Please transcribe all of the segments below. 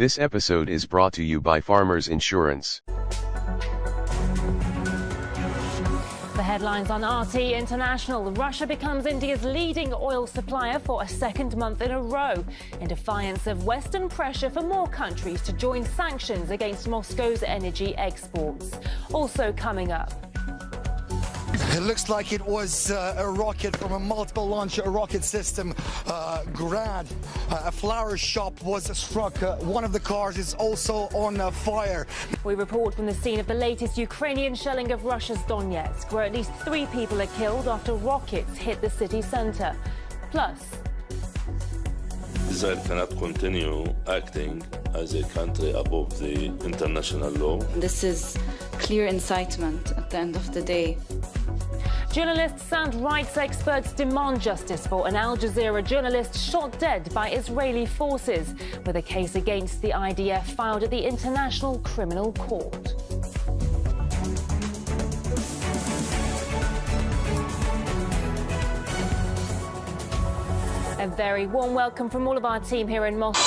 This episode is brought to you by Farmers Insurance. The headlines on RT International. Russia becomes India's leading oil supplier for a second month in a row, in defiance of Western pressure for more countries to join sanctions against Moscow's energy exports. Also coming up. It looks like it was a rocket from a multiple launch rocket system, Grad. A flower shop was struck. One of the cars is also on fire. We report from the scene of the latest Ukrainian shelling of Russia's Donetsk, where at least 3 people are killed after rockets hit the city centre. Plus, Israel cannot continue acting as a country above the international law. This is clear incitement at the end of the day. Journalists and rights experts demand justice for an Al Jazeera journalist shot dead by Israeli forces, with a case against the IDF filed at the International Criminal Court. A very warm welcome from all of our team here in Moscow.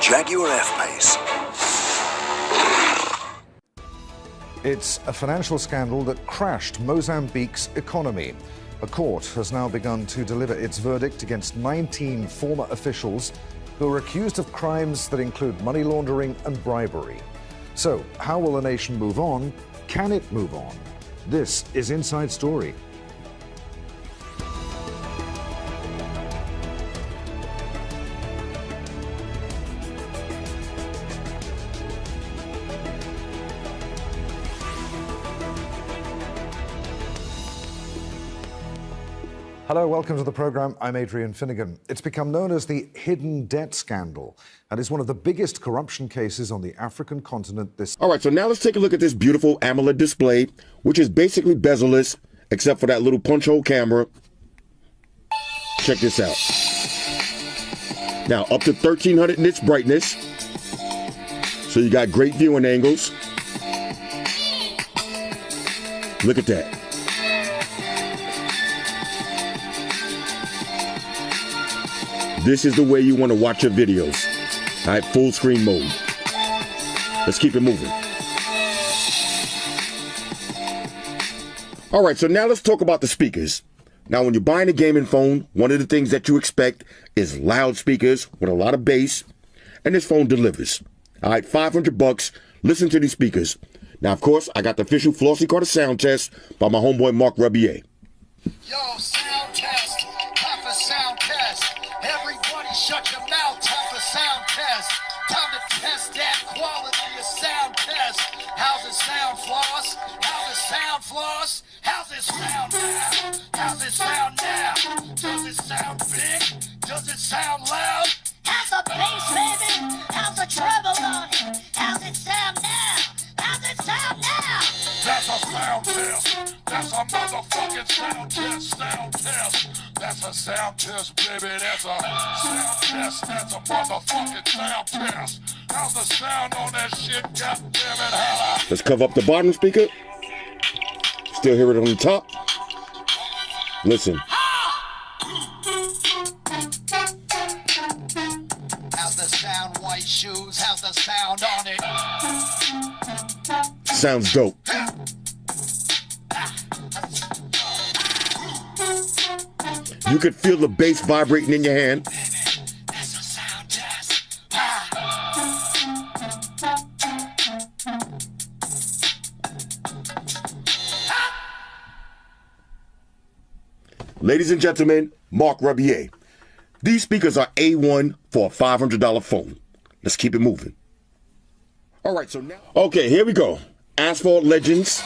Jaguar F-Pace. It's a financial scandal that crashed Mozambique's economy. A court has now begun to deliver its verdict against 19 former officials who are accused of crimes that include money laundering and bribery. So, how will a nation move on? Can it move on? This is Inside Story. Hello, welcome to the program. I'm Adrian Finnegan. It's become known as the hidden debt scandal and is one of the biggest corruption cases on the African continent this... All right, so now let's take a look at this beautiful AMOLED display, which is basically bezel-less, except for that little punch hole camera. Check this out. Now, up to 1300 nits brightness. So you got great viewing angles. Look at that. This is the way you want to watch your videos. All right, full screen mode. Let's keep it moving. All right, so now let's talk about the speakers. Now, when you're buying a gaming phone, one of the things that you expect is loudspeakers with a lot of bass, and this phone delivers. All right, $500. Listen to these speakers. Now, of course, I got the official Flossy Carter sound test by my homeboy Mark Rebier. Yo, sound test. Time for sound test. Everybody shut your mouth. Time for sound test. Time to test that quality of sound test. How's it sound, Floss? How's it sound, Floss? How's it sound now? How's it sound now? Does it sound big? Does it sound loud? How's the bass, baby? How's the treble on it? How's it sound now? How's it sound now? That's a sound test. That's a motherfucking sound test. Sound test. That's a sound test, baby. That's a sound test. That's a motherfucking sound test. How's the sound on that shit? God damn it, holla. Let's cover up the bottom speaker. Still hear it on the top. Listen. How's the sound, white shoes? How's the sound on it? Sounds dope. You could feel the bass vibrating in your hand. That's a sound test. Ladies and gentlemen, Mark Rebier. These speakers are A1 for a $500 phone. Let's keep it moving. All right, so now... Okay, here we go. Asphalt Legends.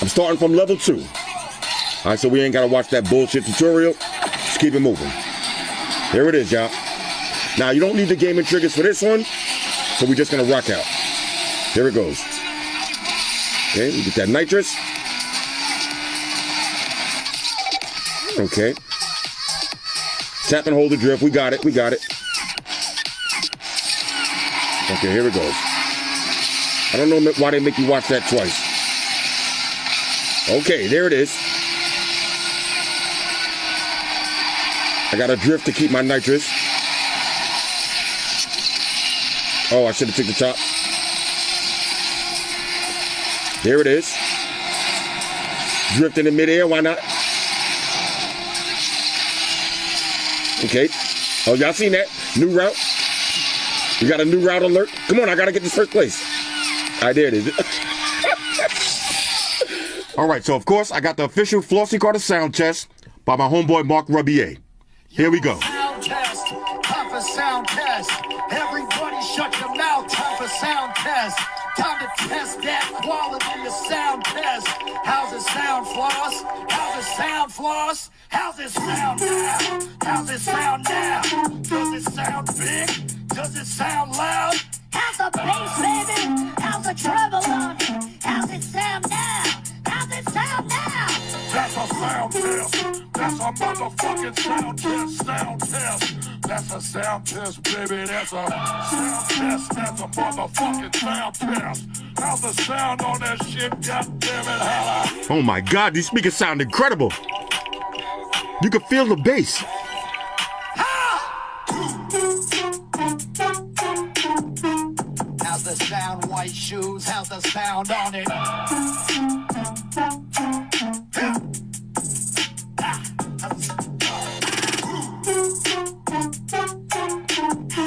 I'm starting from level 2. All right, so we ain't got to watch that bullshit tutorial. Let's keep it moving. Here it is, y'all. Now, you don't need the gaming triggers for this one, so we're just going to rock out. Here it goes. Okay, we get that nitrous. Okay. Tap and hold the drift. We got it. We got it. Okay, here it goes. I don't know why they make you watch that twice. Okay, there it is. I got a drift to keep my nitrous. Oh, I should have took the top. There it is. Drift in the midair, why not? Okay. Oh, y'all seen that? New route. We got a new route alert. Come on, I gotta get this first place. All right, there it is. All right, so of course, I got the official Flossie Carter sound test by my homeboy Mark Rebier. Here we go. Sound test, time for sound test. Everybody shut your mouth, time for sound test. Time to test that quality of sound test. How's it sound, Floss? How's it sound, Floss? How's it sound now? How's it sound now? Does it sound big? Does it sound loud? How's the bass, baby? How's the treble on it? How's it sound now? How's it sound now? That's a sound test. That's a motherfucking sound test. Sound test. That's a sound test, baby. That's a sound test. That's a motherfucking sound test. How's the sound on that shit? God damn it, holla. Oh my God, these speakers sound incredible. You can feel the bass. How's the sound, white shoes? How's the sound on it? How's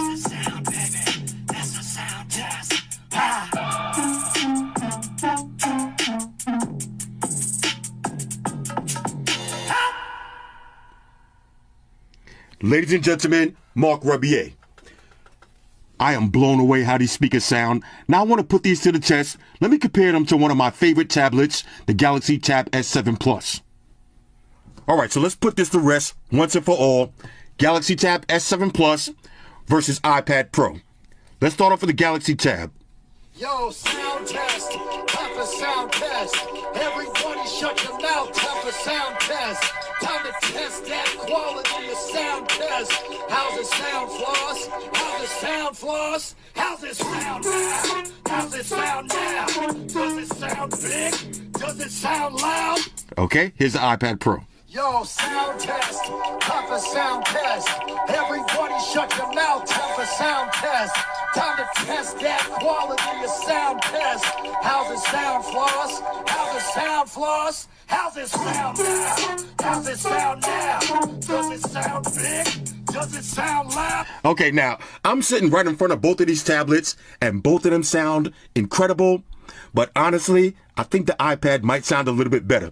the sound, baby? That's a sound test. Ladies and gentlemen, Mark Rebier. I am blown away how these speakers sound. Now I want to put these to the test. Let me compare them to one of my favorite tablets, the Galaxy Tab S7 Plus. All right, so let's put this to rest once and for all. Galaxy Tab S7 Plus versus iPad Pro. Let's start off with the Galaxy Tab. Yo, sound test, time for sound test. Everybody shut your mouth, time for sound test. Time to test that quality of sound test. How's it sound, Floss? How's it sound, Floss? How's it sound now? How's it sound now? Does it sound big? Does it sound loud? Okay, here's the iPad Pro. Yo, sound test, time for sound test. Everybody shut your mouth, time for sound test. Time to test that quality of sound test. How's it sound, Floss? How's it sound, Floss? How's it sound now? How's it sound now? Does it sound big? Does it sound loud? Okay, now, I'm sitting right in front of both of these tablets, and both of them sound incredible. But honestly, I think the iPad might sound a little bit better.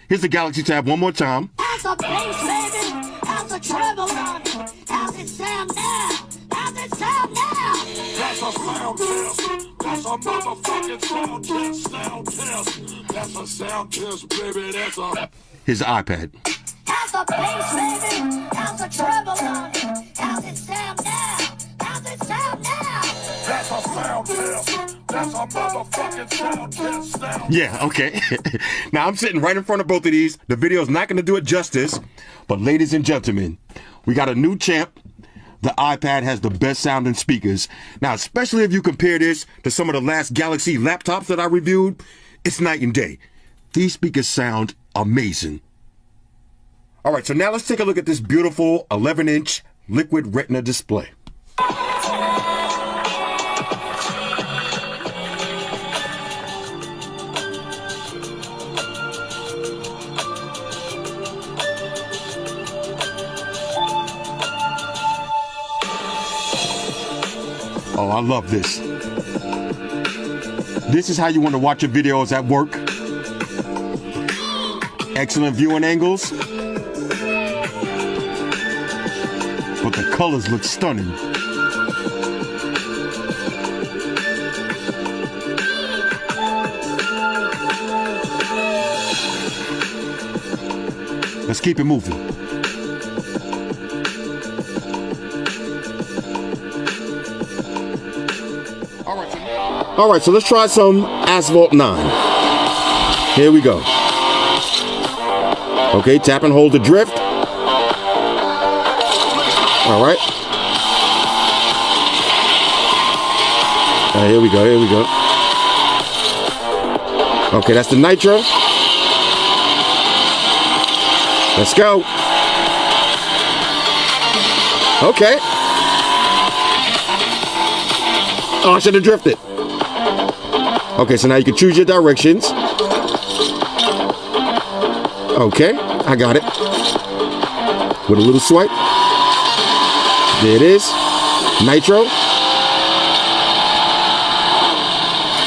Here's the Galaxy Tab one more time. How's the bass, baby? How's the treble on it? How's it sound now? How's it sound now? That's a sound test. That's a motherfucking sound test. Sound test. That's a sound test, baby. That's a... Here's the iPad. How's the bass, baby? How's the treble on it? How's it sound now? How's it sound now? That's a sound test. That's a motherfucking sound test. Sound Yeah, okay. Now, I'm sitting right in front of both of these. The video's not going to do it justice. But ladies and gentlemen, we got a new champ. The iPad has the best sounding speakers. Now, especially if you compare this to some of the last Galaxy laptops that I reviewed, it's night and day. These speakers sound amazing. All right, so now let's take a look at this beautiful 11-inch liquid retina display. Oh, I love this. This is how you want to watch your videos at work. Excellent viewing angles. But the colors look stunning. Let's keep it moving. All right, so let's try some Asphalt 9. Here we go. Okay, tap and hold the drift. All right. Here we go, here we go. Okay, that's the nitro. Let's go. Okay. Oh, I should have drifted. Okay, so now you can choose your directions. Okay, I got it. With a little swipe. There it is. Nitro.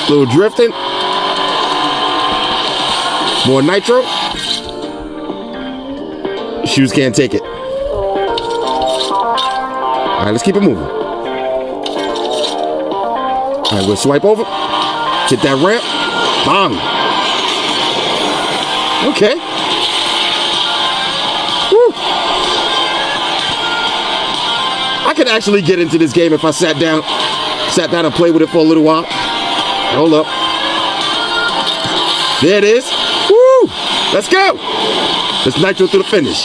Little drifting. More nitro. Shoes can't take it. All right, let's keep it moving. All right, we'll swipe over. Hit that ramp. Bang. Okay. Woo. I could actually get into this game if I sat down and played with it for a little while. Hold up. There it is. Woo! Let's go. Let's nitro to the finish.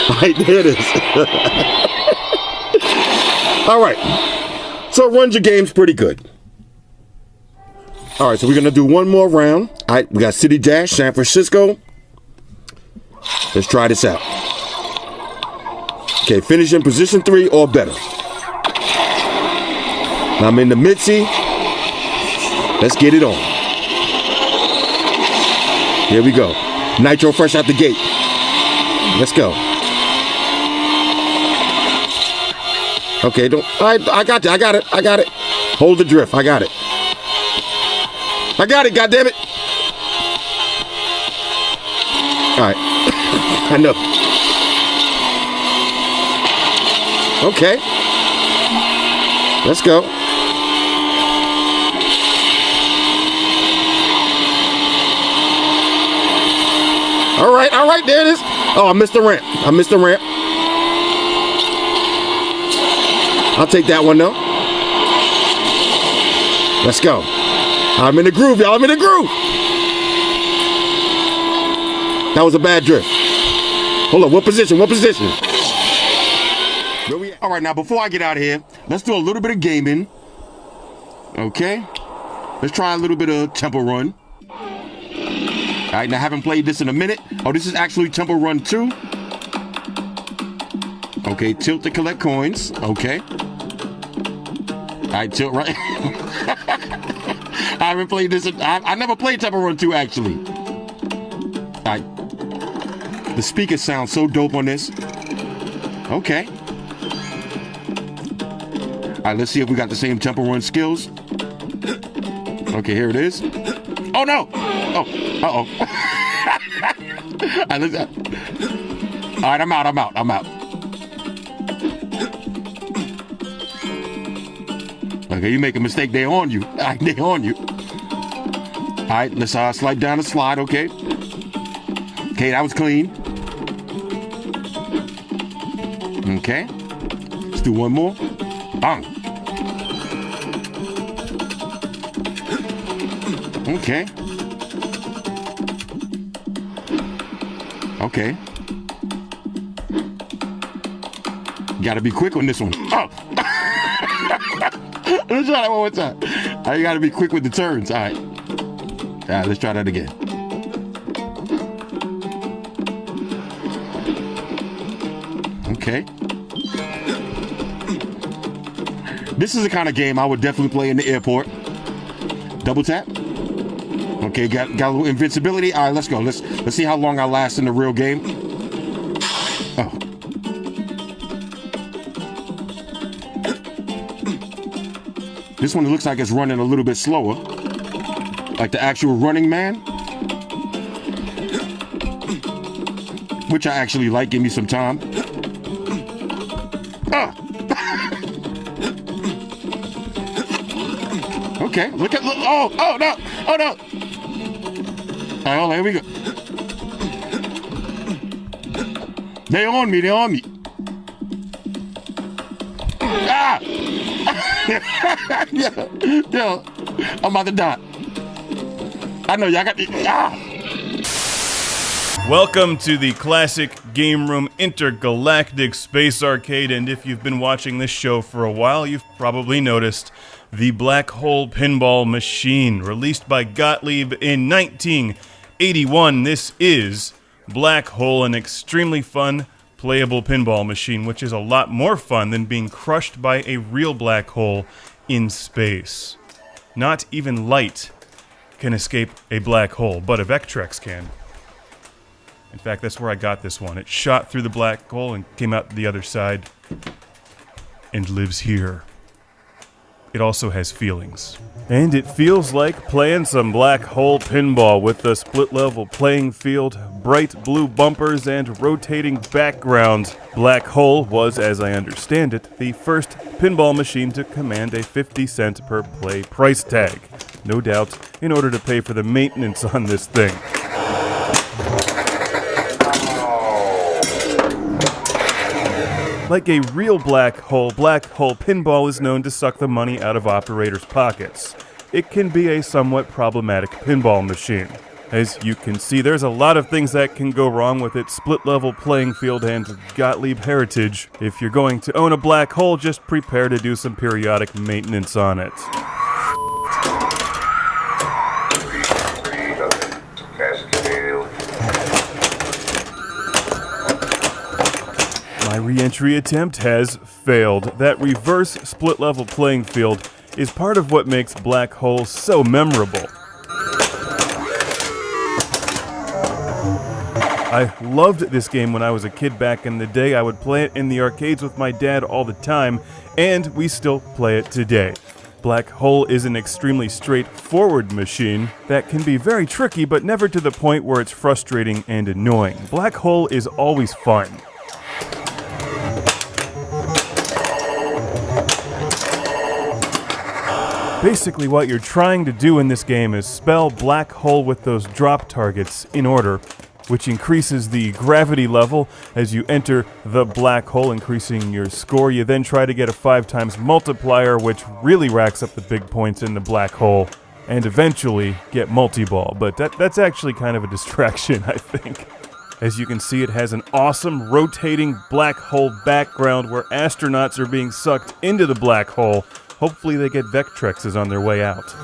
Right, there it is. All right. So it runs your games pretty good. All right, so we're going to do one more round. All right, we got City Dash, San Francisco. Let's try this out. Okay, finish in position 3 or better. Now I'm in the Mitzi. Let's get it on. Here we go. Nitro fresh out the gate. Let's go. Okay, don't. I got you. I got it. Hold the drift. I got it. I got it. God damn it. All right. I know. Okay. Let's go. All right, there it is. Oh, I missed the ramp. I'll take that one, though. Let's go. I'm in the groove, y'all. I'm in the groove. That was a bad drift. Hold on, what position? Where we at? All right, now, before I get out of here, let's do a little bit of gaming. Okay. Let's try a little bit of Temple Run. All right, now I haven't played this in a minute. Oh, this is actually Temple Run 2. Okay, tilt to collect coins. Okay. All right, tilt right. I haven't played this. I never played Temple Run 2, actually. All right. The speakers sound so dope on this. Okay. All right, let's see if we got the same Temple Run skills. Okay, here it is. Oh, no. Oh, uh-oh. All right, I'm out. Okay, you make a mistake, they on you. All right, they on you. All right, let's slide down the slide, okay. Okay, that was clean. Okay. Let's do one more. Bang. Okay. Okay. Gotta be quick on this one. Oh! Let's try that one more time. You gotta be quick with the turns. All right. All right, let's try that again. Okay. This is the kind of game I would definitely play in the airport. Double tap. Okay, got a little invincibility. All right, let's go. Let's see how long I last in the real game. Oh. This one looks like it's running a little bit slower. Like the actual Running Man. Which I actually like. Give me some time. Ah. Okay, look. Oh no. All right, hold on, here we go. They on me. Ah! Yo, I'm about to die. I know y'all got the Welcome to the Classic Game Room Intergalactic Space Arcade, and if you've been watching this show for a while, you've probably noticed the Black Hole Pinball Machine, released by Gottlieb in 1981. This is Black Hole, an extremely fun, playable pinball machine, which is a lot more fun than being crushed by a real black hole in space. Not even light can escape a black hole, but a Vectrex can. In fact, that's where I got this one. It shot through the black hole and came out the other side and lives here. It also has feelings. And it feels like playing some black hole pinball with the split-level playing field, bright blue bumpers, and rotating background. Black Hole was, as I understand it, the first pinball machine to command a 50-cent per play price tag. No doubt, in order to pay for the maintenance on this thing. Like a real black hole pinball is known to suck the money out of operators' pockets. It can be a somewhat problematic pinball machine. As you can see, there's a lot of things that can go wrong with its split-level playing field and Gottlieb heritage. If you're going to own a black hole, just prepare to do some periodic maintenance on it. My re-entry attempt has failed. That reverse split-level playing field is part of what makes Black Hole so memorable. I loved this game when I was a kid back in the day. I would play it in the arcades with my dad all the time, and we still play it today. Black Hole is an extremely straightforward machine that can be very tricky, but never to the point where it's frustrating and annoying. Black Hole is always fun. Basically, what you're trying to do in this game is spell Black Hole with those drop targets in order, which increases the gravity level as you enter the black hole, increasing your score. You then try to get a 5x multiplier, which really racks up the big points in the black hole, and eventually get multi-ball. But that's actually kind of a distraction, I think. As you can see, it has an awesome rotating black hole background where astronauts are being sucked into the black hole. Hopefully they get Vectrexes on their way out.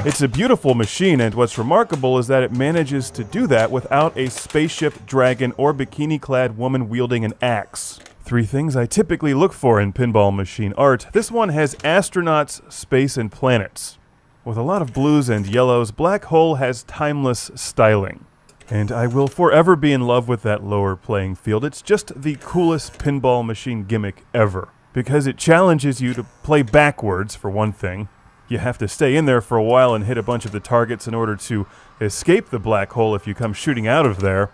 It's a beautiful machine, and what's remarkable is that it manages to do that without a spaceship, dragon, or bikini-clad woman wielding an axe. 3 things I typically look for in pinball machine art. This one has astronauts, space, and planets. With a lot of blues and yellows, Black Hole has timeless styling. And I will forever be in love with that lower playing field. It's just the coolest pinball machine gimmick ever. Because it challenges you to play backwards, for one thing. You have to stay in there for a while and hit a bunch of the targets in order to escape the black hole if you come shooting out of there.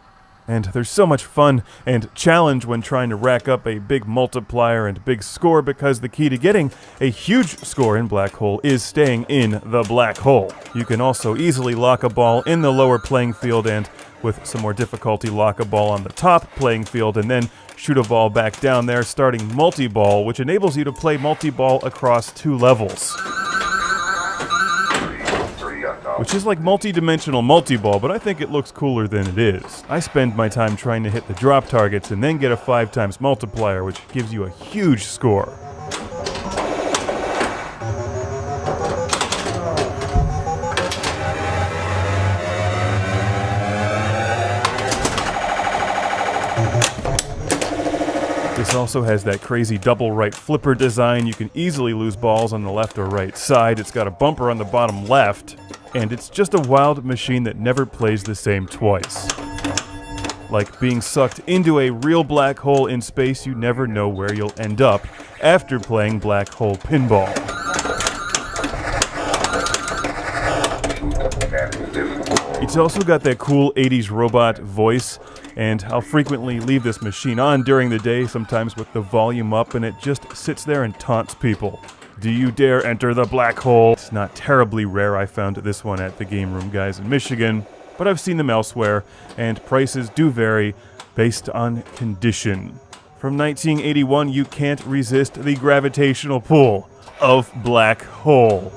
And there's so much fun and challenge when trying to rack up a big multiplier and big score, because the key to getting a huge score in Black Hole is staying in the black hole. You can also easily lock a ball in the lower playing field and, with some more difficulty, lock a ball on the top playing field and then shoot a ball back down there, starting multi-ball, which enables you to play multi-ball across 2 levels. Which is like multi-dimensional multi-ball, but I think it looks cooler than it is. I spend my time trying to hit the drop targets and then get a 5x multiplier, which gives you a huge score. This also has that crazy double right flipper design. You can easily lose balls on the left or right side. It's got a bumper on the bottom left. And it's just a wild machine that never plays the same twice. Like being sucked into a real black hole in space, you never know where you'll end up after playing Black Hole pinball. It's also got that cool 80s robot voice, and I'll frequently leave this machine on during the day, sometimes with the volume up, and it just sits there and taunts people. Do you dare enter the black hole? It's not terribly rare. I found this one at the Game Room Guys in Michigan, but I've seen them elsewhere, and prices do vary based on condition. From 1981, you can't resist the gravitational pull of Black Hole.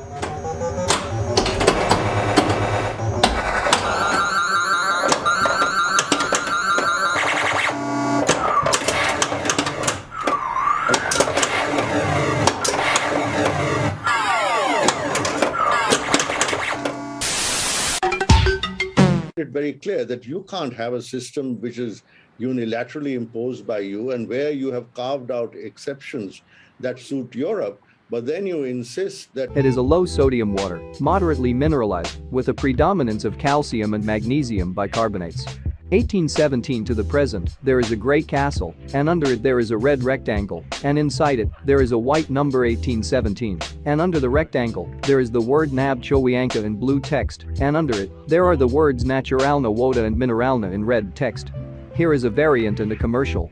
very clear that you can't have a system which is unilaterally imposed by you and where you have carved out exceptions that suit Europe, but then you insist that it is a low-sodium water, moderately mineralized, with a predominance of calcium and magnesium bicarbonates. 1817 to the present, there is a grey castle, and under it there is a red rectangle, and inside it, there is a white number 1817, and under the rectangle, there is the word Nab Chowianka in blue text, and under it, there are the words Naturalna Woda and Mineralna in red text. Here is a variant and a commercial.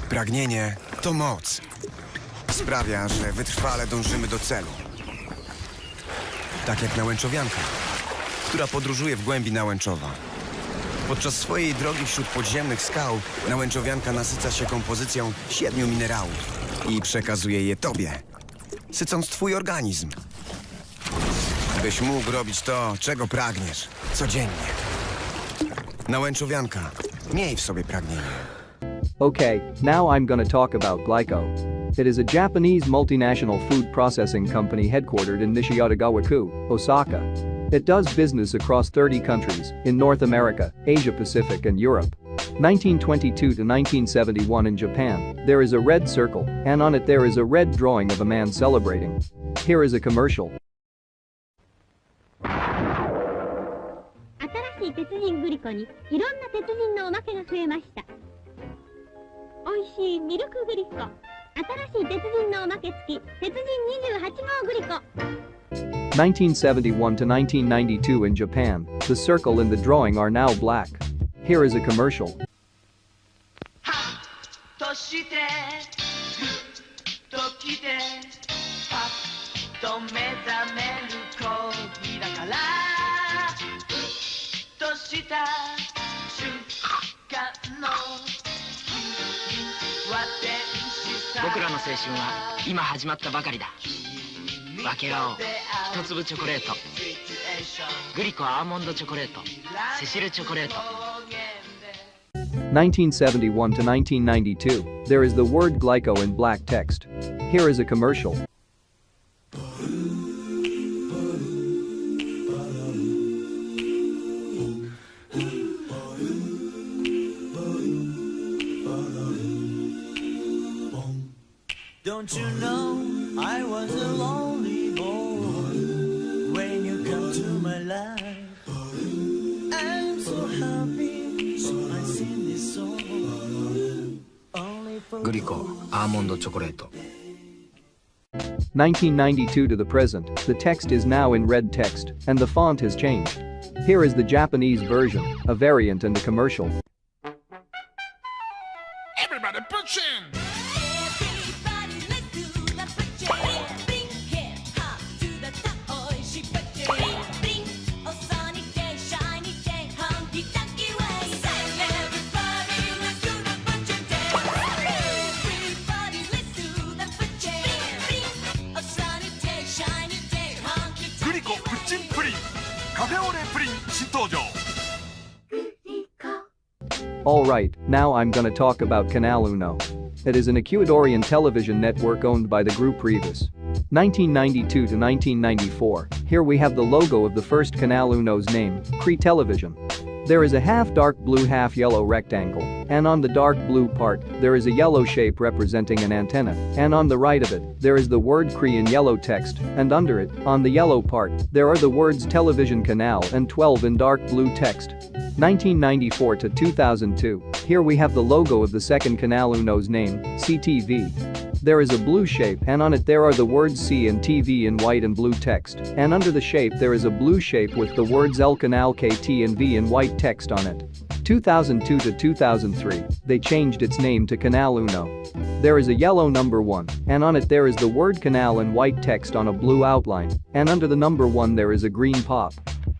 Pragnienie to moc. Sprawia, że wytrwale dążymy do celu. Tak jak nałęczowianka, która podróżuje w głębi Nałęczowa. Podczas swojej drogi wśród podziemnych skał nałęczowianka nasyca się kompozycją 7 minerałów i przekazuje je tobie, sycąc twój organizm. Byś mógł robić to, czego pragniesz, codziennie. Nałęczowianka, miej w sobie pragnienie. Okay, now I'm gonna talk about Glyco. It is a Japanese multinational food processing company headquartered in Nishiyatagawa-ku, Osaka. It does business across 30 countries in North America, Asia Pacific and Europe. 1922 to 1971 in Japan, there is a red circle, and on it there is a red drawing of a man celebrating. Here is a commercial. 新しい鉄人グリコにいろんな鉄人のおまけが増えました。おいしいミルクグリコ。新しい鉄人のおまけ付き鉄人28号グリコ。1971 to 1992 in Japan, the circle and the drawing are now black. Here is a commercial. (1971 to 1992), there is the word Glyco in black text. Here is a commercial. Don't you know I was a lonely boy when you come to my life? I'm so happy, so I sing this song. Only for Glyco Almond Chocolate. 1992 to the present, the text is now in red text, and the font has changed. Here is the Japanese version, a variant and a commercial. Everybody push in! Alright, now I'm gonna talk about Canal Uno. It is an Ecuadorian television network owned by the group Rivas. 1992 to 1994, here we have the logo of the first Canal Uno's name, Cree Television. There is a half dark blue half yellow rectangle, and on the dark blue part, there is a yellow shape representing an antenna, and on the right of it, there is the word Cree in yellow text, and under it, on the yellow part, there are the words Television Canal and 12 in dark blue text. 1994 to 2002, here we have the logo of the second Canal Uno's name, CTV. There is a blue shape and on it there are the words C and TV in white and blue text, and under the shape there is a blue shape with the words El Canal KT and V in white text on it. 2002 to 2003, they changed its name to Canal Uno. There is a yellow number 1, and on it there is the word canal in white text on a blue outline, and under the number 1 there is a green pop.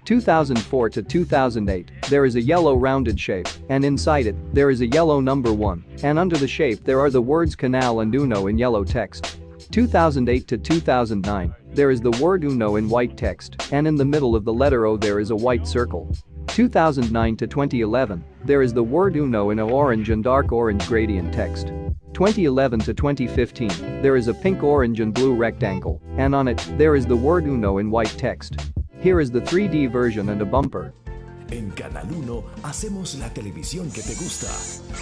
2004 to 2008, there is a yellow rounded shape, and inside it, there is a yellow number 1, and under the shape there are the words Canal and Uno in yellow text. 2008 to 2009, there is the word Uno in white text, and in the middle of the letter O there is a white circle. 2009 to 2011, there is the word Uno in a orange and dark orange gradient text. 2011 to 2015, there is a pink, orange and blue rectangle, and on it, there is the word Uno in white text. Here is the 3D version and a bumper. En Canal 1 hacemos la televisión que te gusta,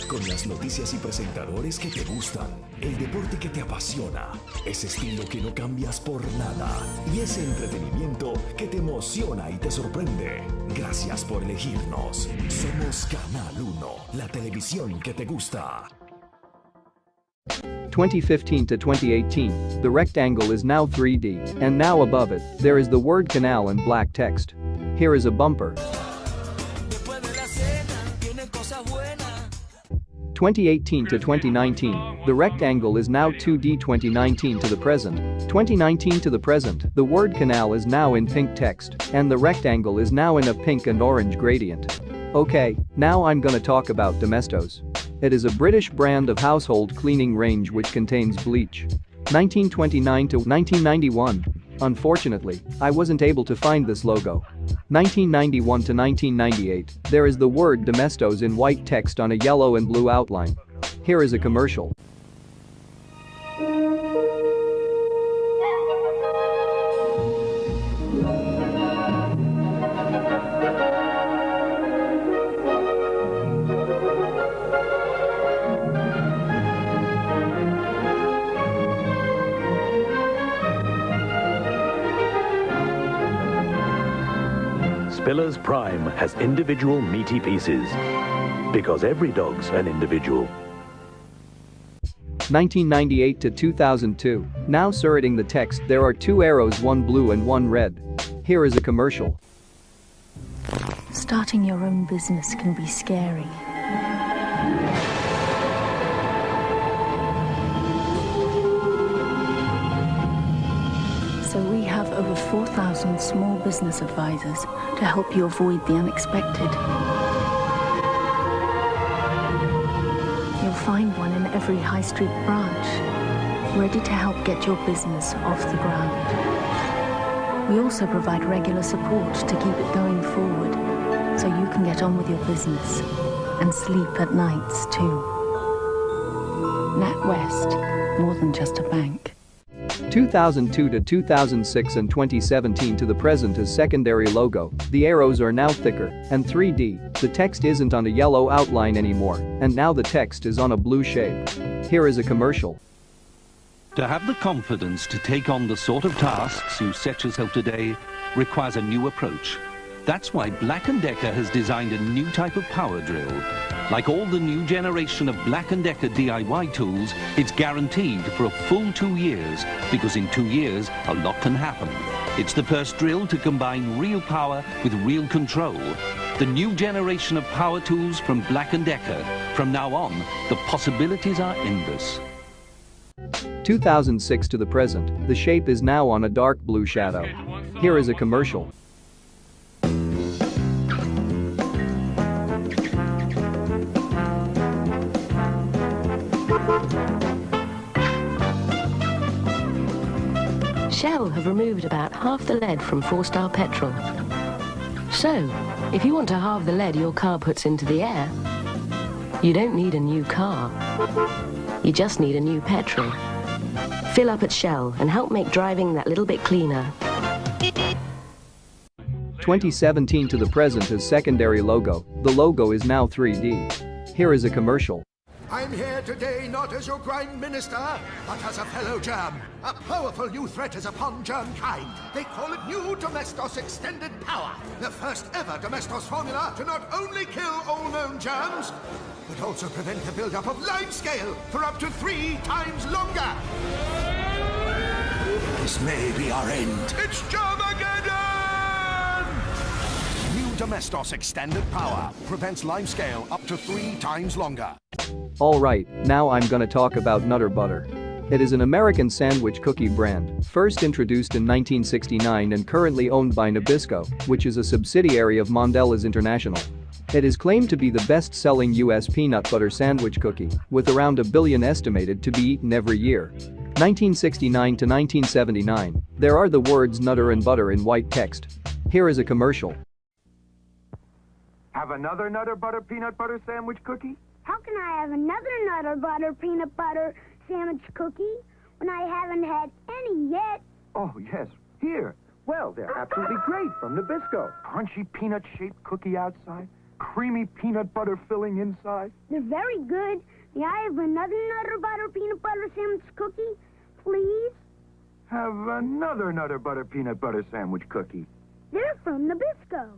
con las noticias y presentadores que te gustan, el deporte que te apasiona, ese estilo que no cambias por nada y ese entretenimiento que te emociona y te sorprende. Gracias por elegirnos. Somos Canal 1, la televisión que te gusta. 2015 to 2018, the rectangle is now 3D, and now above it, there is the word canal in black text. Here is a bumper. 2018 to 2019, the rectangle is now 2D. 2019 to the present, 2019 to the present, the word canal is now in pink text, and the rectangle is now in a pink and orange gradient. Okay, now I'm gonna talk about Domestos. It is a British brand of household cleaning range which contains bleach. 1929 to 1991. Unfortunately, I wasn't able to find this logo. 1991 to 1998, there is the word Domestos in white text on a yellow and blue outline. Here is a commercial. Spiller's Prime has individual meaty pieces, because every dog's an individual. 1998 to 2002, now sorting the text, there are two arrows, one blue and one red. Here is a commercial. Starting your own business can be scary. So we have over 4,000 small business advisors to help you avoid the unexpected. You'll find one in every high street branch, ready to help get your business off the ground. We also provide regular support to keep it going forward, so you can get on with your business and sleep at nights too. NatWest, more than just a bank. 2002 to 2006 and 2017 to the present is secondary logo. The arrows are now thicker and 3D. The text isn't on a yellow outline anymore, and now the text is on a blue shape. Here is a commercial. To have the confidence to take on the sort of tasks you set yourself today requires a new approach. That's why Black & Decker has designed a new type of power drill. Like all the new generation of Black & Decker DIY tools, it's guaranteed for a full 2 years, because in 2 years, a lot can happen. It's the first drill to combine real power with real control. The new generation of power tools from Black & Decker. From now on, the possibilities are endless. 2006 to the present, the shape is now on a dark blue shadow. Here is a commercial. Shell have removed about half the lead from 4-star petrol. So, if you want to halve the lead your car puts into the air, you don't need a new car. You just need a new petrol. Fill up at Shell and help make driving that little bit cleaner. 2017 to the present is secondary logo. The logo is now 3D. Here is a commercial. I'm here today not as your Prime Minister, but as a fellow germ. A powerful new threat is upon germkind. They call it New Domestos Extended Power. The first ever Domestos formula to not only kill all known germs, but also prevent the build-up of limescale for up to 3 times longer. This may be our end. It's Germageddon! New Domestos Extended Power prevents limescale up to 3 times longer. Alright, now I'm gonna talk about Nutter Butter. It is an American sandwich cookie brand, first introduced in 1969 and currently owned by Nabisco, which is a subsidiary of Mondelez International. It is claimed to be the best-selling U.S. peanut butter sandwich cookie, with around 1 billion estimated to be eaten every year. 1969 to 1979, there are the words Nutter and Butter in white text. Here is a commercial. Have another Nutter Butter peanut butter sandwich cookie? How can I have another Nutter Butter peanut butter sandwich cookie when I haven't had any yet? Oh, yes. Here. Well, they're absolutely great from Nabisco. Crunchy peanut-shaped cookie outside, creamy peanut butter filling inside. They're very good. May I have another Nutter Butter peanut butter sandwich cookie, please? Have another Nutter Butter peanut butter sandwich cookie. They're from Nabisco.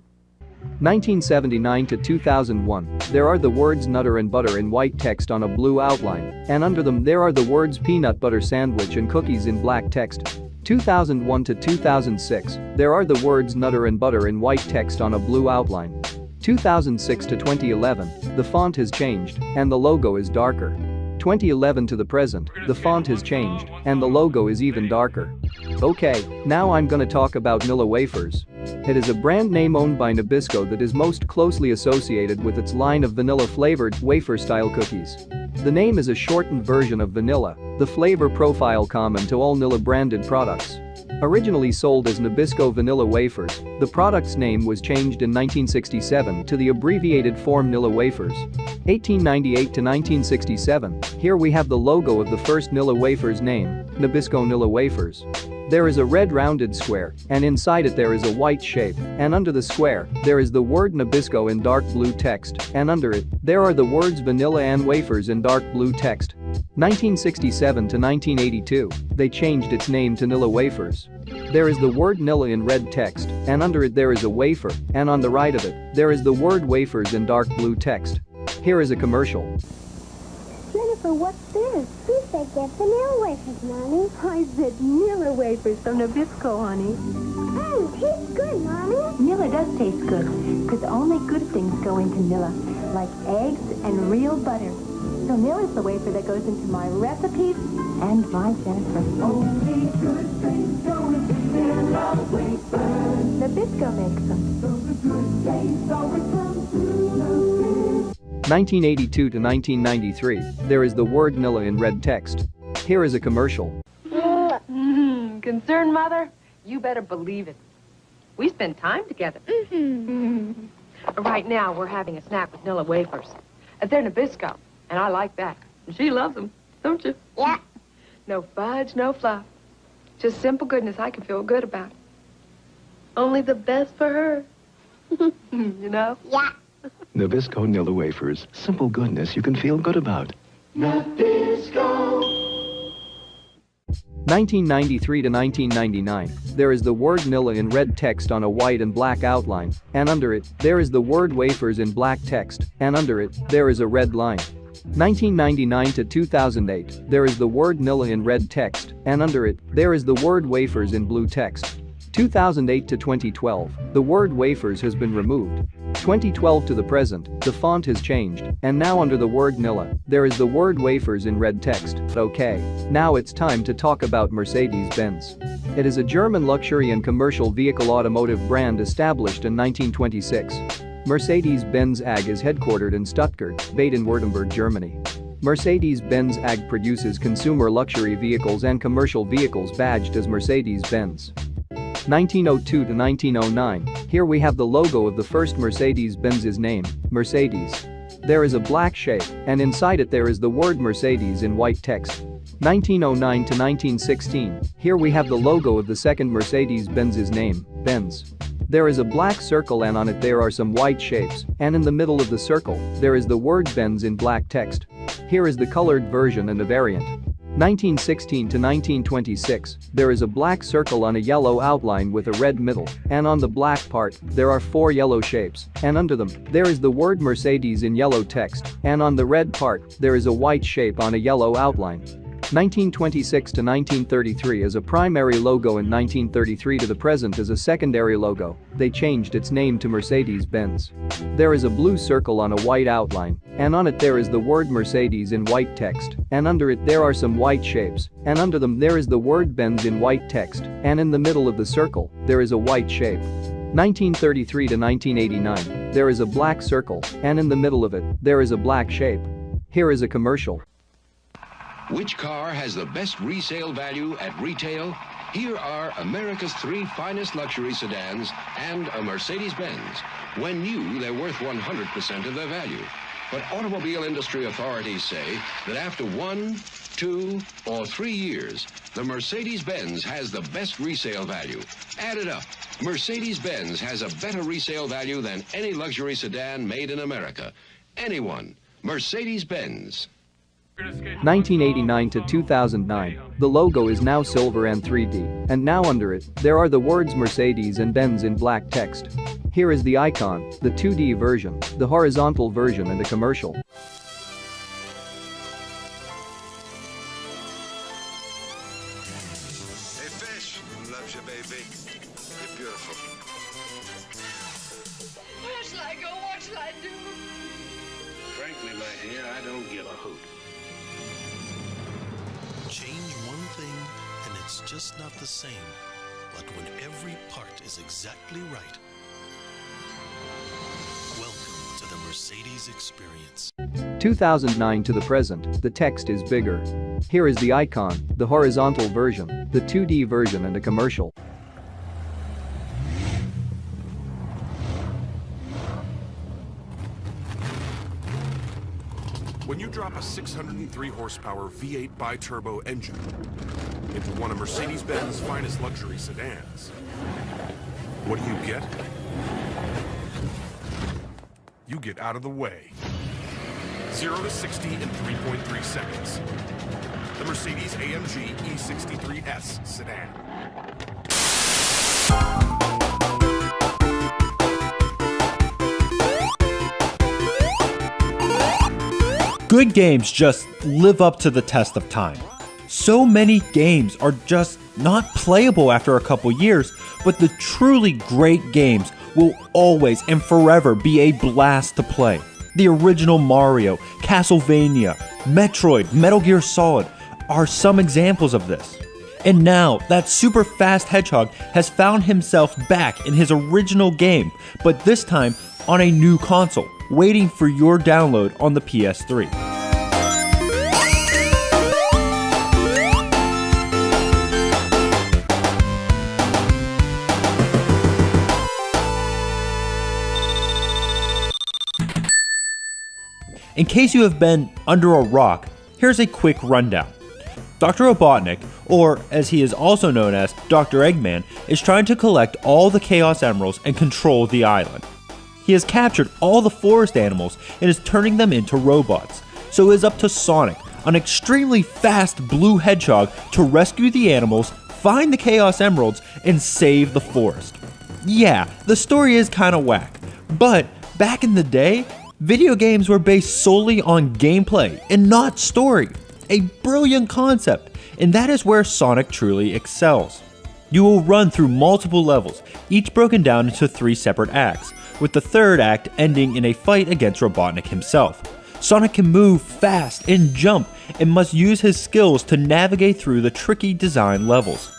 1979 to 2001, there are the words Nutter and Butter in white text on a blue outline, and under them there are the words Peanut Butter Sandwich and Cookies in black text. 2001 to 2006, there are the words Nutter and Butter in white text on a blue outline. 2006 to 2011, the font has changed, and the logo is darker. 2011 to the present, the font has changed, and the logo is even darker. Okay, now I'm gonna talk about Nilla Wafers. It is a brand name owned by Nabisco that is most closely associated with its line of vanilla-flavored, wafer-style cookies. The name is a shortened version of vanilla, the flavor profile common to all Nilla-branded products. Originally sold as Nabisco Vanilla Wafers, the product's name was changed in 1967 to the abbreviated form Nilla Wafers. 1898 to 1967, here we have the logo of the first Nilla Wafers name, Nabisco Nilla Wafers. There is a red rounded square, and inside it there is a white shape, and under the square, there is the word Nabisco in dark blue text, and under it, there are the words Vanilla and Wafers in dark blue text. 1967 to 1982, they changed its name to Nilla Wafers. There is the word Nilla in red text, and under it there is a wafer, and on the right of it, there is the word Wafers in dark blue text. Here is a commercial. Jennifer, what's this? She said get vanilla wafers, Mommy. I said Nilla Wafers from Nabisco, honey. Tastes good, Mommy. Nilla does taste good, because only good things go into Nilla, like eggs and real butter. So Nilla's the wafer that goes into my recipes and my Jennifer. Only good things go into Nilla Wafers. Nabisco makes them. So the good things always come to 1982 to 1993, there is the word Nilla in red text. Here is a commercial. Concerned mother? You better believe it. We spend time together. Right now, we're having a snack with Nilla Wafers. They're Nabisco, and I like that. And she loves them, don't you? Yeah. No fudge, no fluff. Just simple goodness I can feel good about. Only the best for her. You know? Yeah. Nabisco Nilla Wafers. Simple goodness you can feel good about. Nabisco. 1993 to 1999, there is the word Nilla in red text on a white and black outline, and under it, there is the word Wafers in black text, and under it, there is a red line. 1999 to 2008, there is the word Nilla in red text, and under it, there is the word Wafers in blue text. 2008 to 2012, the word Wafers has been removed. 2012 to the present, the font has changed, and now under the word Nilla, there is the word Wafers in red text. Okay, now it's time to talk about Mercedes-Benz. It is a German luxury and commercial vehicle automotive brand established in 1926. Mercedes-Benz AG is headquartered in Stuttgart, Baden-Württemberg, Germany. Mercedes-Benz AG produces consumer luxury vehicles and commercial vehicles badged as Mercedes-Benz. 1902 to 1909, here we have the logo of the first Mercedes-Benz's name, Mercedes. There is a black shape, and inside it there is the word Mercedes in white text. 1909 to 1916, here we have the logo of the second Mercedes-Benz's name, Benz. There is a black circle and on it there are some white shapes, and in the middle of the circle, there is the word Benz in black text. Here is the colored version and the variant. 1916 to 1926, there is a black circle on a yellow outline with a red middle, and on the black part, there are 4 yellow shapes, and under them, there is the word Mercedes in yellow text, and on the red part, there is a white shape on a yellow outline. 1926 to 1933 as a primary logo and 1933 to the present as a secondary logo, they changed its name to Mercedes-Benz. There is a blue circle on a white outline, and on it there is the word Mercedes in white text, and under it there are some white shapes, and under them there is the word Benz in white text, and in the middle of the circle, there is a white shape. 1933 to 1989, there is a black circle, and in the middle of it, there is a black shape. Here is a commercial. Which car has the best resale value at retail? Here are America's 3 finest luxury sedans and a Mercedes-Benz. When new, they're worth 100% of their value. But automobile industry authorities say that after 1, 2, or 3 years, the Mercedes-Benz has the best resale value. Add it up. Mercedes-Benz has a better resale value than any luxury sedan made in America. Anyone. Mercedes-Benz. 1989 to 2009, the logo is now silver and 3D, and now under it, there are the words Mercedes and Benz in black text. Here is the icon, the 2D version, the horizontal version, and a commercial. Hey fish, loves you, baby. You're beautiful. Where shall I go? What shall I do? Frankly, my dear, I don't give a hoot. Change one thing and it's just not the same. But when every part is exactly right, welcome to the Mercedes experience. 2009 to the present, the text is bigger. Here is the icon, the horizontal version, the 2D version, and a commercial. When you drop a 603 horsepower V8 bi-turbo engine into one of Mercedes-Benz finest luxury sedans, what do you get? You get out of the way. 0 to 60 in 3.3 seconds. The Mercedes-AMG E63S sedan. Good games just live up to the test of time. So many games are just not playable after a couple years, but the truly great games will always and forever be a blast to play. The original Mario, Castlevania, Metroid, Metal Gear Solid are some examples of this. And now, that super fast hedgehog has found himself back in his original game, but this time on a new console, waiting for your download on the PS3. In case you have been under a rock, here's a quick rundown. Dr. Robotnik, or as he is also known as Dr. Eggman, is trying to collect all the Chaos Emeralds and control the island. He has captured all the forest animals and is turning them into robots, so it is up to Sonic, an extremely fast blue hedgehog, to rescue the animals, find the Chaos Emeralds, and save the forest. Yeah, the story is kinda whack, but back in the day, video games were based solely on gameplay and not story. A brilliant concept, and that is where Sonic truly excels. You will run through multiple levels, each broken down into 3 separate acts, with the third act ending in a fight against Robotnik himself. Sonic can move fast and jump, and must use his skills to navigate through the tricky design levels.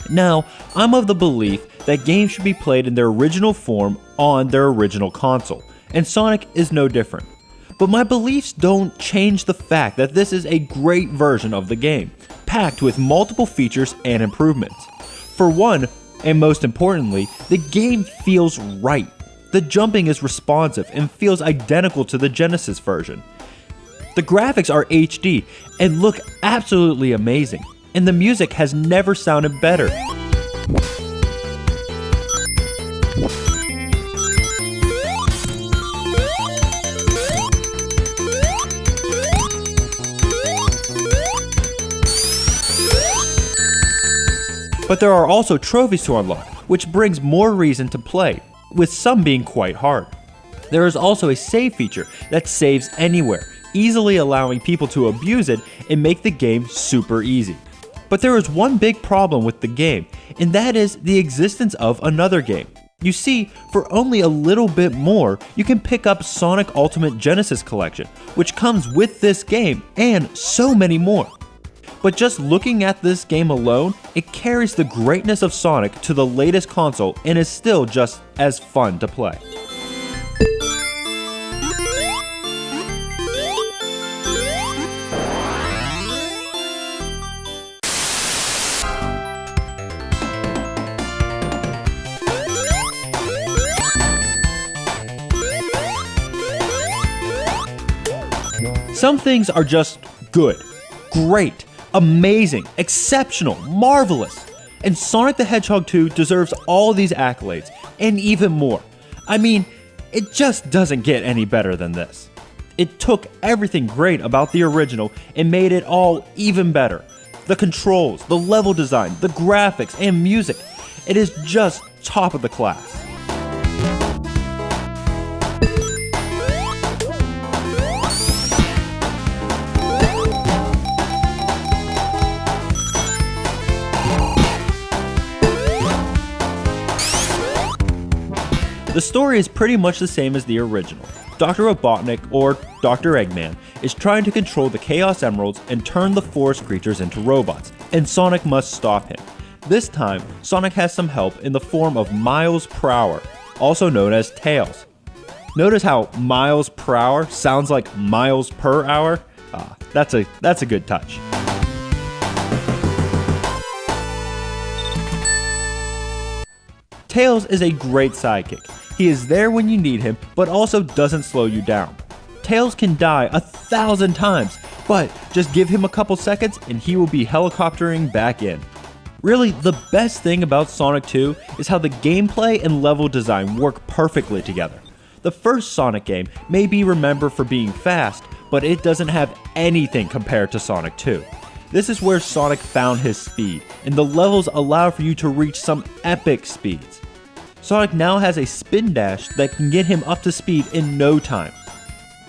Now, I'm of the belief that games should be played in their original form on their original console, and Sonic is no different. But my beliefs don't change the fact that this is a great version of the game, packed with multiple features and improvements. For one, and most importantly, the game feels right. The jumping is responsive and feels identical to the Genesis version. The graphics are HD and look absolutely amazing, and the music has never sounded better. But there are also trophies to unlock, which brings more reason to play, with some being quite hard. There is also a save feature that saves anywhere, easily allowing people to abuse it and make the game super easy. But there is one big problem with the game, and that is the existence of another game. You see, for only a little bit more, you can pick up Sonic Ultimate Genesis Collection, which comes with this game and so many more. But just looking at this game alone, it carries the greatness of Sonic to the latest console and is still just as fun to play. Some things are just good, great, amazing, exceptional, marvelous. And Sonic the Hedgehog 2 deserves all these accolades, and even more. I mean, it just doesn't get any better than this. It took everything great about the original and made it all even better. The controls, the level design, the graphics, and music. It is just top of the class. The story is pretty much the same as the original. Dr. Robotnik, or Dr. Eggman, is trying to control the Chaos Emeralds and turn the forest creatures into robots, and Sonic must stop him. This time, Sonic has some help in the form of Miles Prower, also known as Tails. Notice how miles per hour sounds like miles per hour? That's a good touch. Tails is a great sidekick. He is there when you need him, but also doesn't slow you down. Tails can die 1,000 times, but just give him a couple seconds and he will be helicoptering back in. Really, the best thing about Sonic 2 is how the gameplay and level design work perfectly together. The first Sonic game may be remembered for being fast, but it doesn't have anything compared to Sonic 2. This is where Sonic found his speed, and the levels allow for you to reach some epic speeds. Sonic now has a spin dash that can get him up to speed in no time.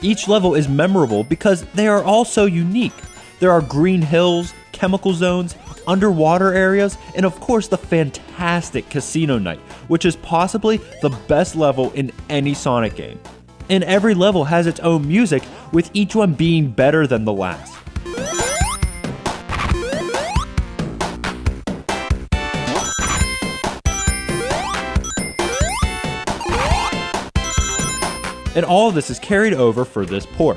Each level is memorable because they are all so unique. There are green hills, chemical zones, underwater areas, and of course the fantastic Casino Night, which is possibly the best level in any Sonic game. And every level has its own music, with each one being better than the last. And all of this is carried over for this port.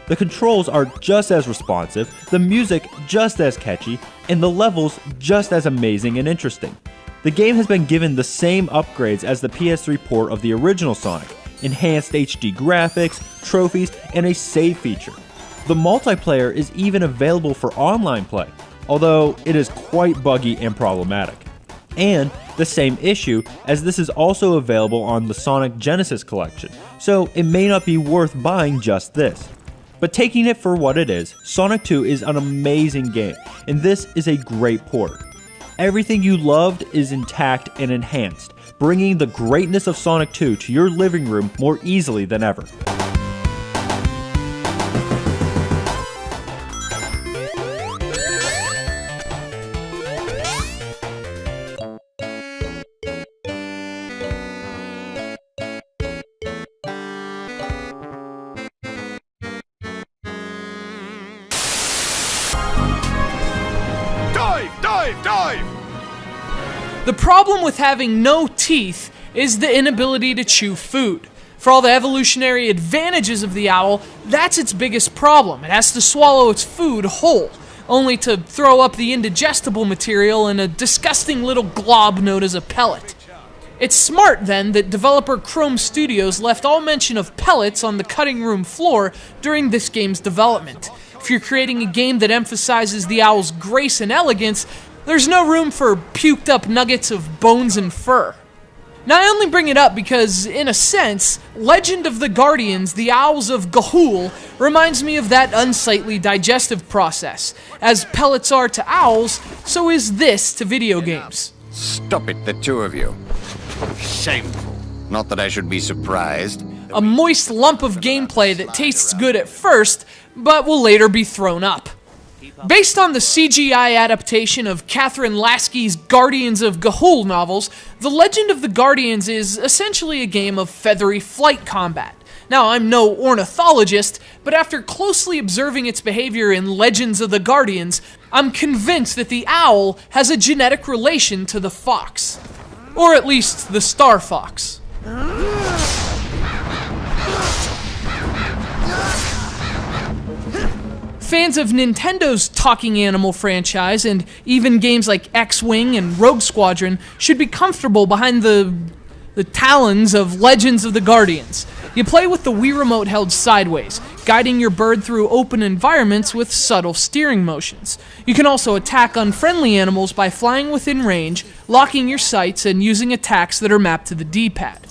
The controls are just as responsive, the music just as catchy, and the levels just as amazing and interesting. The game has been given the same upgrades as the PS3 port of the original Sonic: enhanced HD graphics, trophies, and a save feature. The multiplayer is even available for online play, although it is quite buggy and problematic. And the same issue, as this is also available on the Sonic Genesis collection, so it may not be worth buying just this. But taking it for what it is, Sonic 2 is an amazing game, and this is a great port. Everything you loved is intact and enhanced, bringing the greatness of Sonic 2 to your living room more easily than ever. Dive! The problem with having no teeth is the inability to chew food. For all the evolutionary advantages of the owl, that's its biggest problem. It has to swallow its food whole, only to throw up the indigestible material in a disgusting little glob known as a pellet. It's smart, then, that developer Chrome Studios left all mention of pellets on the cutting room floor during this game's development. If you're creating a game that emphasizes the owl's grace and elegance, there's no room for puked up nuggets of bones and fur. Now, I only bring it up because, in a sense, Legend of the Guardians, the Owls of Ga'Hoole, reminds me of that unsightly digestive process. As pellets are to owls, so is this to video games. Stop it, the two of you. Shameful. Not that I should be surprised. A moist lump of gameplay that tastes good at first, but will later be thrown up. Based on the CGI adaptation of Catherine Lasky's Guardians of Ga'Hoole novels, The Legend of the Guardians is essentially a game of feathery flight combat. Now, I'm no ornithologist, but after closely observing its behavior in Legends of the Guardians, I'm convinced that the owl has a genetic relation to the fox. Or at least the star fox. Fans of Nintendo's Talking Animal franchise, and even games like X-Wing and Rogue Squadron, should be comfortable behind the talons of Legends of the Guardians. You play with the Wii Remote held sideways, guiding your bird through open environments with subtle steering motions. You can also attack unfriendly animals by flying within range, locking your sights, and using attacks that are mapped to the D-pad.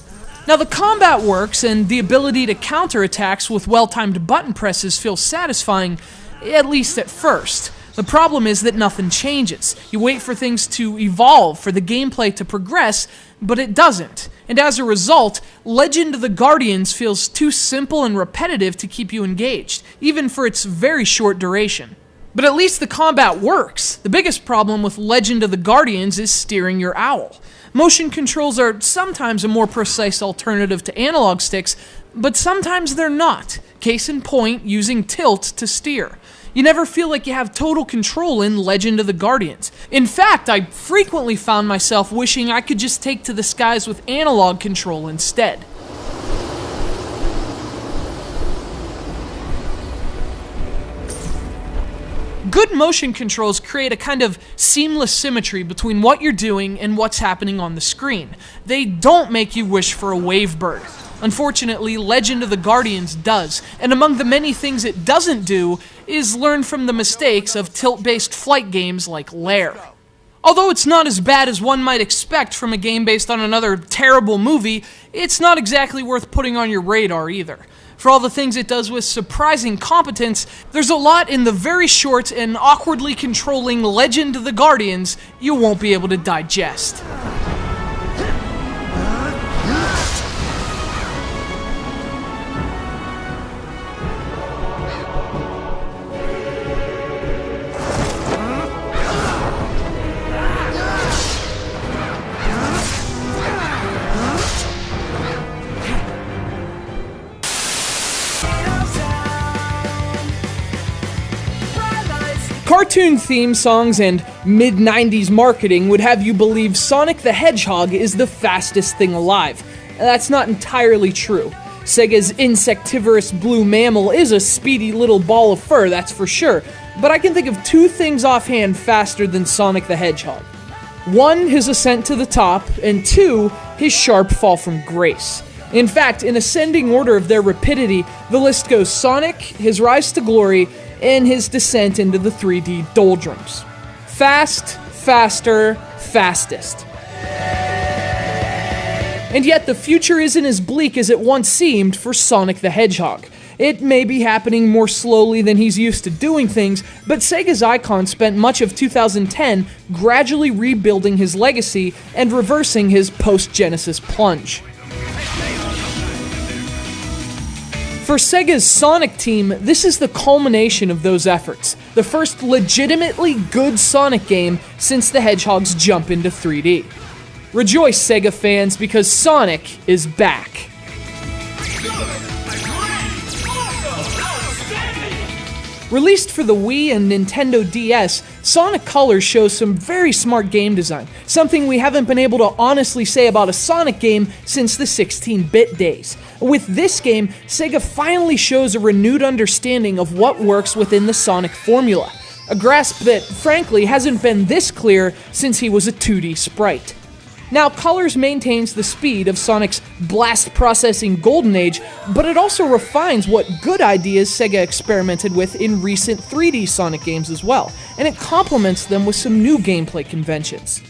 Now the combat works, and the ability to counter attacks with well-timed button presses feels satisfying, at least at first. The problem is that nothing changes. You wait for things to evolve, for the gameplay to progress, but it doesn't. And as a result, Legend of the Guardians feels too simple and repetitive to keep you engaged, even for its very short duration. But at least the combat works. The biggest problem with Legend of the Guardians is steering your owl. Motion controls are sometimes a more precise alternative to analog sticks, but sometimes they're not. Case in point, using tilt to steer. You never feel like you have total control in Legend of the Guardians. In fact, I frequently found myself wishing I could just take to the skies with analog control instead. Good motion controls create a kind of seamless symmetry between what you're doing and what's happening on the screen. They don't make you wish for a wave bird. Unfortunately, Legend of the Guardians does, and among the many things it doesn't do is learn from the mistakes of tilt-based flight games like Lair. Although it's not as bad as one might expect from a game based on another terrible movie, it's not exactly worth putting on your radar either. For all the things it does with surprising competence, there's a lot in the very short and awkwardly controlling Legend of the Guardians you won't be able to digest. Cartoon theme songs and mid-90s marketing would have you believe Sonic the Hedgehog is the fastest thing alive. That's not entirely true. Sega's insectivorous blue mammal is a speedy little ball of fur, that's for sure, but I can think of two things offhand faster than Sonic the Hedgehog. One, his ascent to the top, and two, his sharp fall from grace. In fact, in ascending order of their rapidity, the list goes Sonic, his rise to glory, and his descent into the 3D doldrums. Fast, faster, fastest. And yet the future isn't as bleak as it once seemed for Sonic the Hedgehog. It may be happening more slowly than he's used to doing things, but Sega's icon spent much of 2010 gradually rebuilding his legacy and reversing his post-Genesis plunge. For Sega's Sonic team, this is the culmination of those efforts. The first legitimately good Sonic game since the Hedgehog's jump into 3D. Rejoice, Sega fans, because Sonic is back. Released for the Wii and Nintendo DS, Sonic Colors shows some very smart game design, something we haven't been able to honestly say about a Sonic game since the 16-bit days. With this game, Sega finally shows a renewed understanding of what works within the Sonic formula, a grasp that, frankly, hasn't been this clear since he was a 2D sprite. Now, Colors maintains the speed of Sonic's blast processing golden age, but it also refines what good ideas Sega experimented with in recent 3D Sonic games as well, and it complements them with some new gameplay conventions.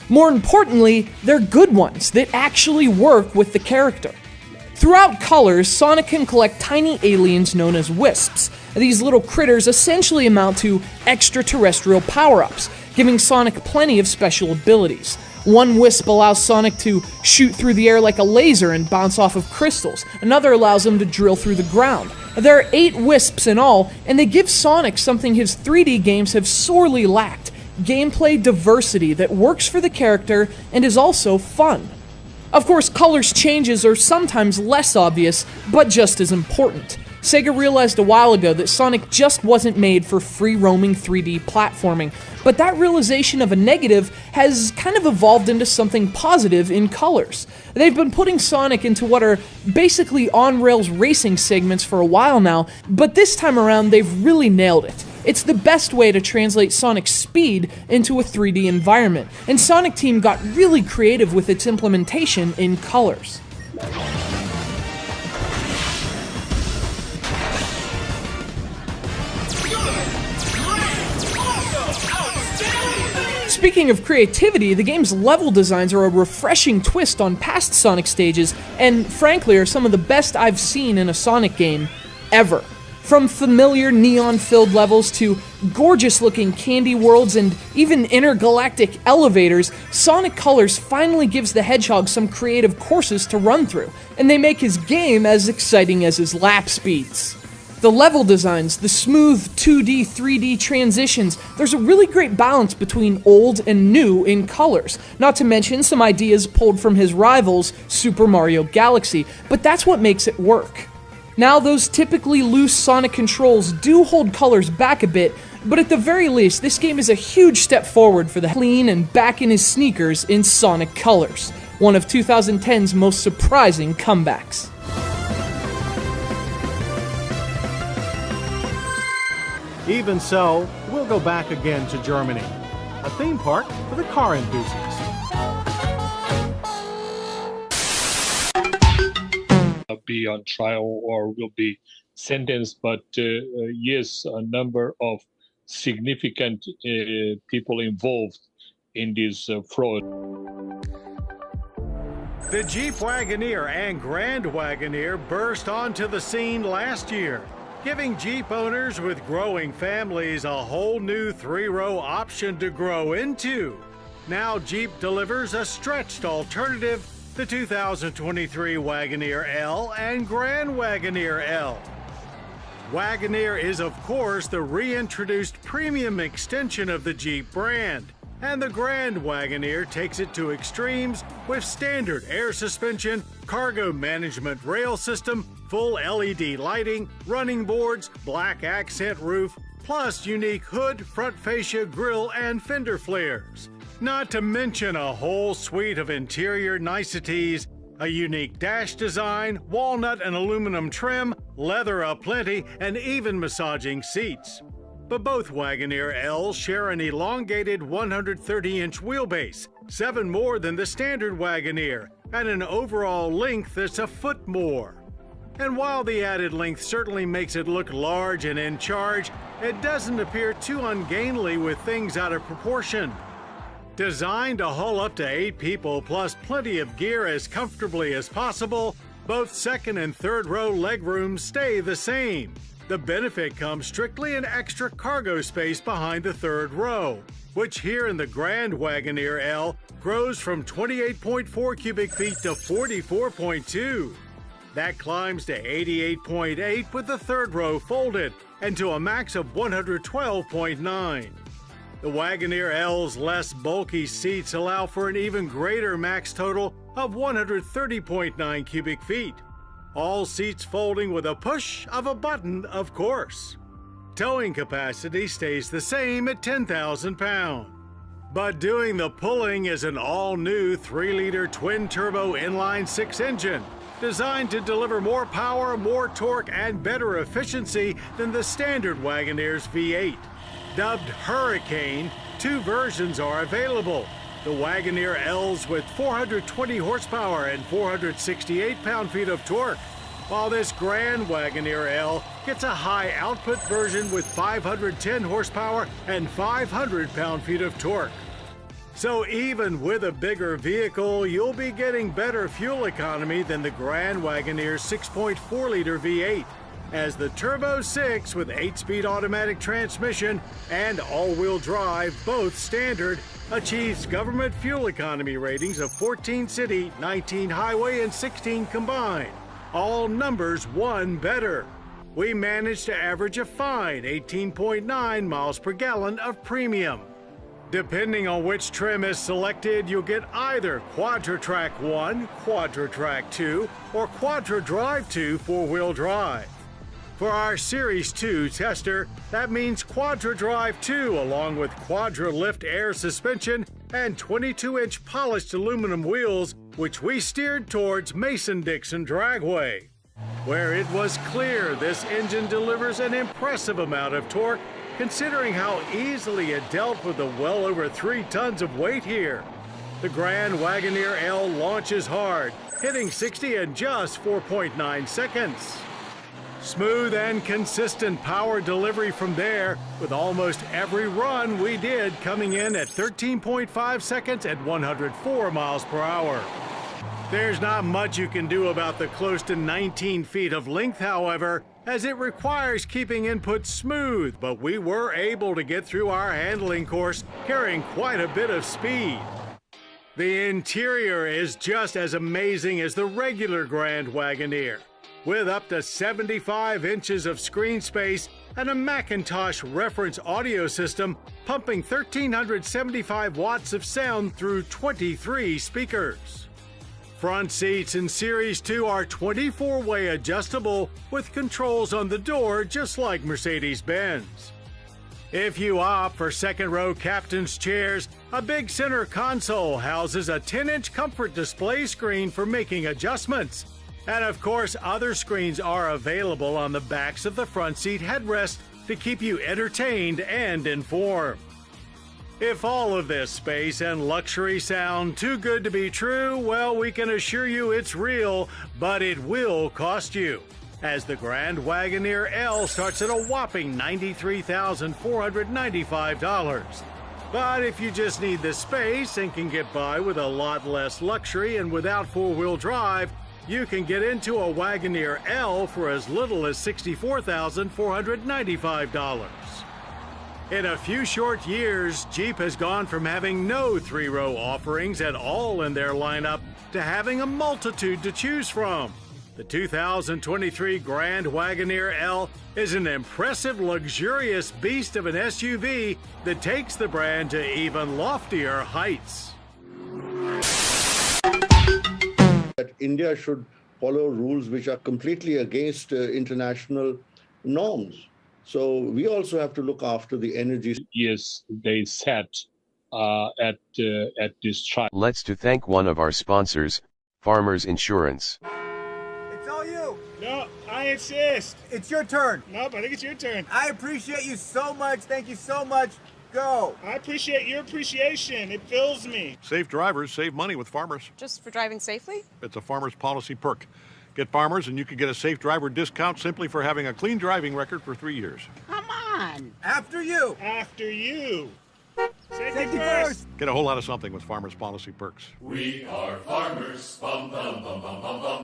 More importantly, they're good ones that actually work with the character. Throughout Colors, Sonic can collect tiny aliens known as Wisps. These little critters essentially amount to extraterrestrial power-ups, giving Sonic plenty of special abilities. One Wisp allows Sonic to shoot through the air like a laser and bounce off of crystals. Another allows him to drill through the ground. There are 8 Wisps in all, and they give Sonic something his 3D games have sorely lacked: gameplay diversity that works for the character and is also fun. Of course, Colors changes are sometimes less obvious, but just as important. Sega realized a while ago that Sonic just wasn't made for free-roaming 3D platforming, but that realization of a negative has kind of evolved into something positive in Colors. They've been putting Sonic into what are basically on-rails racing segments for a while now, but this time around they've really nailed it. It's the best way to translate Sonic's speed into a 3D environment, and Sonic Team got really creative with its implementation in Colors. Speaking of creativity, the game's level designs are a refreshing twist on past Sonic stages, and frankly are some of the best I've seen in a Sonic game ever. From familiar neon-filled levels to gorgeous-looking candy worlds and even intergalactic elevators, Sonic Colors finally gives the Hedgehog some creative courses to run through, and they make his game as exciting as his lap speeds. The level designs, the smooth 2D, 3D transitions, there's a really great balance between old and new in Colors, not to mention some ideas pulled from his rivals, Super Mario Galaxy, but that's what makes it work. Now, those typically loose Sonic controls do hold Colors back a bit, but at the very least, this game is a huge step forward for the clean and back in his sneakers in Sonic Colors, one of 2010's most surprising comebacks. Even so, we'll go back again to Germany, a theme park for the car enthusiasts. Be on trial or will be sentenced, but yes, a number of significant people involved in this fraud. The Jeep Wagoneer and Grand Wagoneer burst onto the scene last year, giving Jeep owners with growing families a whole new three-row option to grow into. Now Jeep delivers a stretched alternative, the 2023 Wagoneer L and Grand Wagoneer L. Wagoneer is, of course, the reintroduced premium extension of the Jeep brand, and the Grand Wagoneer takes it to extremes with standard air suspension, cargo management rail system, full LED lighting, running boards, black accent roof, plus unique hood, front fascia, grille, and fender flares. Not to mention a whole suite of interior niceties, a unique dash design, walnut and aluminum trim, leather aplenty, and even massaging seats. But both Wagoneer L's share an elongated 130-inch wheelbase, 7 more than the standard Wagoneer, and an overall length that's a foot more. And while the added length certainly makes it look large and in charge, it doesn't appear too ungainly with things out of proportion. Designed to haul up to 8 people plus plenty of gear as comfortably as possible, both second and third row legrooms stay the same. The benefit comes strictly in extra cargo space behind the third row, which here in the Grand Wagoneer L grows from 28.4 cubic feet to 44.2. That climbs to 88.8 with the third row folded, and to a max of 112.9. The Wagoneer L's less bulky seats allow for an even greater max total of 130.9 cubic feet. All seats folding with a push of a button, of course. Towing capacity stays the same at 10,000 pounds. But doing the pulling is an all-new 3-liter twin-turbo inline-6 engine, designed to deliver more power, more torque, and better efficiency than the standard Wagoneer's V8. Dubbed Hurricane, 2 versions are available. The Wagoneer L's with 420 horsepower and 468 pound-feet of torque, while this Grand Wagoneer L gets a high-output version with 510 horsepower and 500 pound-feet of torque. So even with a bigger vehicle, you'll be getting better fuel economy than the Grand Wagoneer's 6.4-liter V8, as the Turbo 6 with 8-speed automatic transmission and all-wheel drive, both standard, achieves government fuel economy ratings of 14 city, 19 highway, and 16 combined. All numbers 1 better. We managed to average a fine 18.9 miles per gallon of premium. Depending on which trim is selected, you'll get either QuadraTrack 1, QuadraTrack 2, or QuadraDrive 2 4-wheel drive. For our Series 2 tester, that means QuadraDrive 2 along with QuadraLift air suspension and 22-inch polished aluminum wheels, which we steered towards Mason-Dixon Dragway, where it was clear this engine delivers an impressive amount of torque considering how easily it dealt with the well over 3 tons of weight here. The Grand Wagoneer L launches hard, hitting 60 in just 4.9 seconds. Smooth and consistent power delivery from there, with almost every run we did coming in at 13.5 seconds at 104 miles per hour. There's not much you can do about the close to 19 feet of length, however, as it requires keeping input smooth, but we were able to get through our handling course carrying quite a bit of speed. The interior is just as amazing as the regular Grand Wagoneer, with up to 75 inches of screen space and a Macintosh reference audio system pumping 1,375 watts of sound through 23 speakers. Front seats in Series 2 are 24-way adjustable with controls on the door just like Mercedes-Benz. If you opt for second-row captain's chairs, a big center console houses a 10-inch comfort display screen for making adjustments. And of course, other screens are available on the backs of the front seat headrest to keep you entertained and informed. If all of this space and luxury sound too good to be true, well, we can assure you it's real, but it will cost you, as the Grand Wagoneer L starts at a whopping $93,495. But if you just need the space and can get by with a lot less luxury and without four-wheel drive, you can get into a Wagoneer L for as little as $64,495. In a few short years, Jeep has gone from having no three-row offerings at all in their lineup to having a multitude to choose from. The 2023 Grand Wagoneer L is an impressive, luxurious beast of an SUV that takes the brand to even loftier heights. That India should follow rules which are completely against international norms. So we also have to look after the energy. Yes, they set at this trial. Let's to thank one of our sponsors, Farmers Insurance. It's all you. No, I insist. It's your turn. Nope, I think it's your turn. I appreciate you so much. Thank you so much. Go. I appreciate your appreciation. It fills me. Safe drivers save money with Farmers. Just for driving safely? It's a Farmers policy perk. Get Farmers and you can get a safe driver discount simply for having a clean driving record for 3 years. Come on. After you. After you. Safety first. Get a whole lot of something with Farmers policy perks. We are farmers. Bum, bum, bum, bum, bum, bum.